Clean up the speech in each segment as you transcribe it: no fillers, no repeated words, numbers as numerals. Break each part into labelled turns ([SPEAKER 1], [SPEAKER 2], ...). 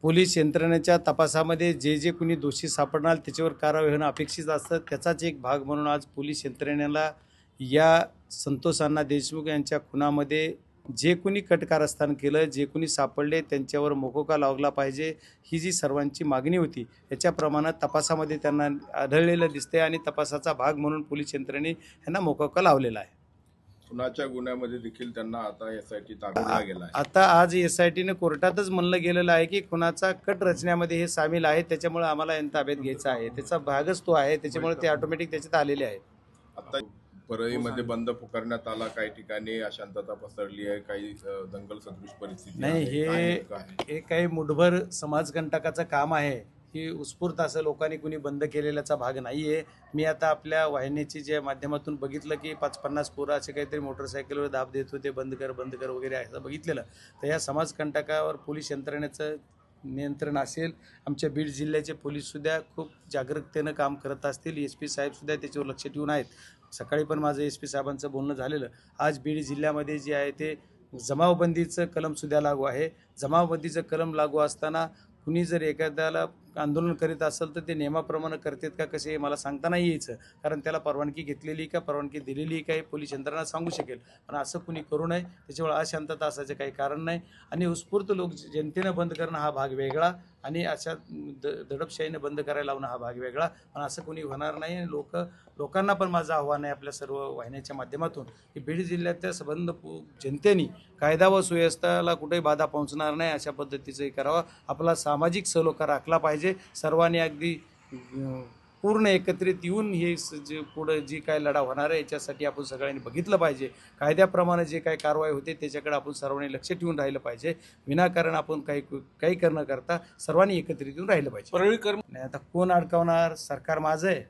[SPEAKER 1] Police यंत्रणेच्या तपासामध्ये जे जे कुणी दोषी सापडणार त्याच्यावर कारवाई होणं अपेक्षित असतं। त्याचाच एक भाग म्हणून आज पोलीस यंत्रणेला या संतोष अण्णा देशमुख यांच्या खुनामध्ये जे कुणी कटकारस्थान केलं, जे कुणी सापडले त्यांच्यावर मोकोका लावला पाहिजे, ही जी सर्वांची मागणी होती याच्याप्रमाणे तपासामध्ये त्यांना आढळलेलं दिसते आणि तपासाचा भाग म्हणून पोलीस यंत्रणेने यांना मोकोका लावलेला आहे।
[SPEAKER 2] खुनाच्या गुन्ह्यामध्ये देखील त्यांना आता एसआयटी ताब्यात गेला आहे।
[SPEAKER 1] आता आज एसआयटीने कोर्टातच म्हणलं गेलेलं आहे की खुनाचा कट रचण्यामध्ये हे सामील आहे, त्याच्यामुळे आम्हाला यांना ताब्यात घ्यायचा आहे, त्याचा भागच तो आहे, त्याच्यामुळे ते ऑटोमॅटिक त्याच्यात आलेले आहेत।
[SPEAKER 2] आता परळीमध्ये बंद पुकारण्यात आला, काही ठिकाणी अशांतता पसरली आहे, काही दंगल सदृश परिस्थिती
[SPEAKER 1] नाही, हे काही मुठभर समाजकंटकाचं काम आहे, ही उत्स्फूर्त असं लोकांनी कुणी बंद केलेल्याचा भाग नाही आहे। मी आता आपल्या वाहिनीची जे माध्यमातून बघितलं की 50-50 पोरं असे काहीतरी मोटरसायकलवर दाब देत होते, बंद कर वगैरे असं बघितलेलं। तर या समाजकंटकावर पोलीस यंत्रणेचं नियंत्रण असेल। आमच्या बीड जिल्ह्याचे पोलीससुद्धा खूप जागरूकतेनं काम करत असतील, SP साहेबसुद्धा त्याच्यावर लक्ष ठेवून आहेत। सकाळी पण माझं SP साहेबांचं बोलणं झालेलं। आज बीड जिल्ह्यामध्ये जे आहे ते जमावबंदीचं कलमसुद्धा लागू आहे। जमावबंदीचं कलम लागू असताना कुणी जर एखाद्याला आंदोलन करीत असेल तर ते नियमाप्रमाणे करतात का कसे हे मला सांगता नाही यायचं, कारण त्याला परवानगी घेतलेली का परवानगी दिलेली काही पोलीस यंत्रणा सांगू शकेल, पण असं कुणी करू नये, त्याच्यामुळे अशांतता असायचं काही कारण नाही। आणि उत्स्फूर्त लोक जनतेनं बंद करणं हा भाग वेगळा आणि अशा दडपशाहीने बंद करायला लावणं हा भाग वेगळा, पण असं कुणी होणार नाही। लोकांना पण माझं आव्हान आहे आपल्या सर्व वाहिन्याच्या माध्यमातून की बीड जिल्ह्यातल्या संबंध जनतेने कायदा व सुव्यवस्थेला कुठेही बाधा पोहोचणार नाही अशा पद्धतीचं करावं। आपला सामाजिक सलोखा राखला पाहिजे, सर्वांनी अगदी पूर्ण एकत्रित येऊन हे जे पुढे जी काय लढा होणार आहे याच्यासाठी आपण सगळ्यांनी बघितलं पाहिजे। कायद्याप्रमाणे जे काय कारवाई होते त्याच्याकडे आपण सर्वांनी लक्ष ठेवून राहिलं पाहिजे, विनाकारण आपण काही करणं करता सर्वांनी एकत्रित येऊन राहिलं पाहिजे। नाही, आता कोण अडकवणार? सरकार माझं आहे,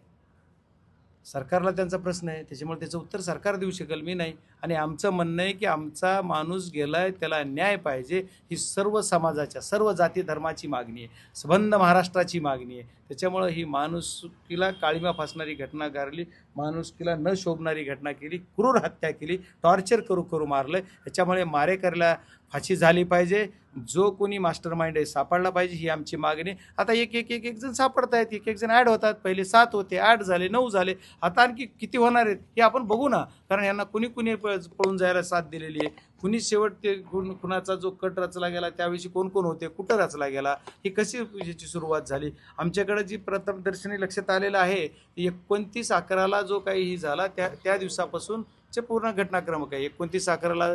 [SPEAKER 1] सरकारला त्यांचा प्रश्न आहे, त्याच्यामुळे त्याचं उत्तर सरकार देऊ शकेल, मी नाही। आणि आमचं म्हणणं आहे की आमचा माणूस गेलाय त्याला न्याय पाहिजे, ही सर्व समाजाच्या सर्व जाती धर्माची मागणी आहे, संबंध महाराष्ट्राची मागणी आहे। त्याच्यामुळे ही माणुसकीला काळीमा फासणारी घटना घडली, माणुसकीला न शोभणारी घटना केली, क्रूर हत्या केली, टॉर्चर करू मारलं, याच्यामुळे मारेकऱ्याला फाशी झाली पाहिजे, जो कोणी मास्टर माइंड आहे सापडला पाहिजे, ही आमची मागणी। आता एक जण सापडत आहेत, एक जण ॲड होतात, पहिले 7 होते, 8 झाले, 9 झाले, आता आणखी किती होणार आहेत हे आपण बघू ना, कारण यांना कुणी पळून जायला साथ दिलेली आहे, कुणी शेवट ते खुनाचा जो कट रचला गेला त्यावेळी कोण होते, कुठं रचला गेला, ही कशी याची सुरुवात झाली। आमच्याकडे जी प्रथमदर्शनी लक्षात आलेलं आहे 29/11ला जो काही ही झाला त्या दिवसापासून चे पूर्ण घटनाक्रम आहे। 29/11ला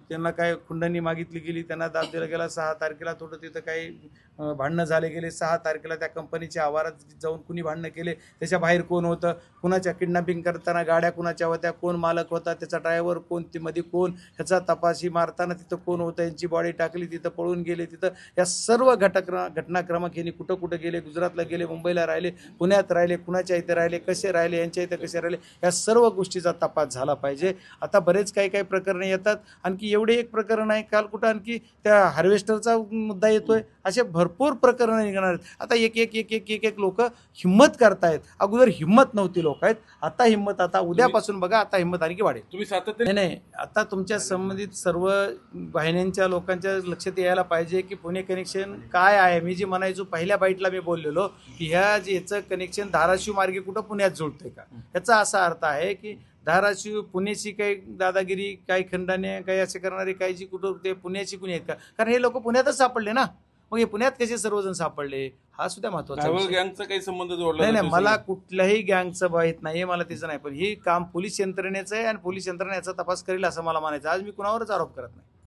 [SPEAKER 1] त्यांना काय खुंडणी मागितली गेली, त्यांना दाब दिला गेला, 6 तारखेला थोडं तिथं काही भांडणं झाले गेले, 6 तारखेला त्या कंपनीच्या आवारात जाऊन कुणी भांडणं केले, त्याच्या बाहेर कोण होतं, कुणाच्या किडनॅपिंग करताना गाड्या कुणाच्या होत्या, कोण मालक होता, त्याचा ड्रायव्हर कोण, ती मध्ये कोण, ह्याचा तपासी मारताना तिथं कोण होतं, यांची बॉडी टाकली तिथं, पळून गेले तिथं, या सर्व घटनाक्रमांक यांनी कुठं गेले, गुजरातला गेले, मुंबईला राहिले, पुण्यात राहिले, कुणाच्या इथे राहिले, कसे राहिले, यांच्या इथं कसे राहिले, या सर्व गोष्टीचा तपास झाला पाहिजे। आता बरेच काही प्रकरणं येतात, आणखी एवढे एक प्रकरण आहे, काल कुठं आणखी त्या हार्वेस्टरचा मुद्दा येतोय, असे भरपूर प्रकरणं निघणार आहेत। आता एक लोक हिम्मत करतायत, अगोदर हिम्मत नव्हती लोक आहेत, आता हिम्मत, आता उद्यापासून बघा आता हिम्मत आणखी वाढेल।
[SPEAKER 2] तुम्ही सातत्याने
[SPEAKER 1] नाही, आता तुमच्या संबंधित सर्व वाहिन्यांच्या लोकांच्या लक्षात यायला पाहिजे की पुणे कनेक्शन काय आहे। मी जे म्हणायचो पहिल्या बाईटला मी बोललेलो की याचं कनेक्शन धाराशिव मार्गे कुठं पुण्यात जुळतंय का, याचा असा अर्थ आहे की धाराशिव पुण्याची काही दादागिरी, काही खंडाने, काही असे करणारे, काही जी कुठं ते पुण्याची कुणी आहेत का, कारण हे लोक पुण्यातच सापडले ना, मग हे पुण्यात कसे सर्वजण सापडले हा सुद्धा महत्वाचा
[SPEAKER 2] गँगचा काही संबंध जोडला
[SPEAKER 1] नाही, मला कुठल्याही गँगचं माहीत नाही, मला त्याचं नाही, पण हे काम पोलीस यंत्रणेचं आहे आणि पोलीस यंत्रणा याचा तपास करेल असं मला म्हणायचं। आज मी कुणावरच आरोप करत नाही।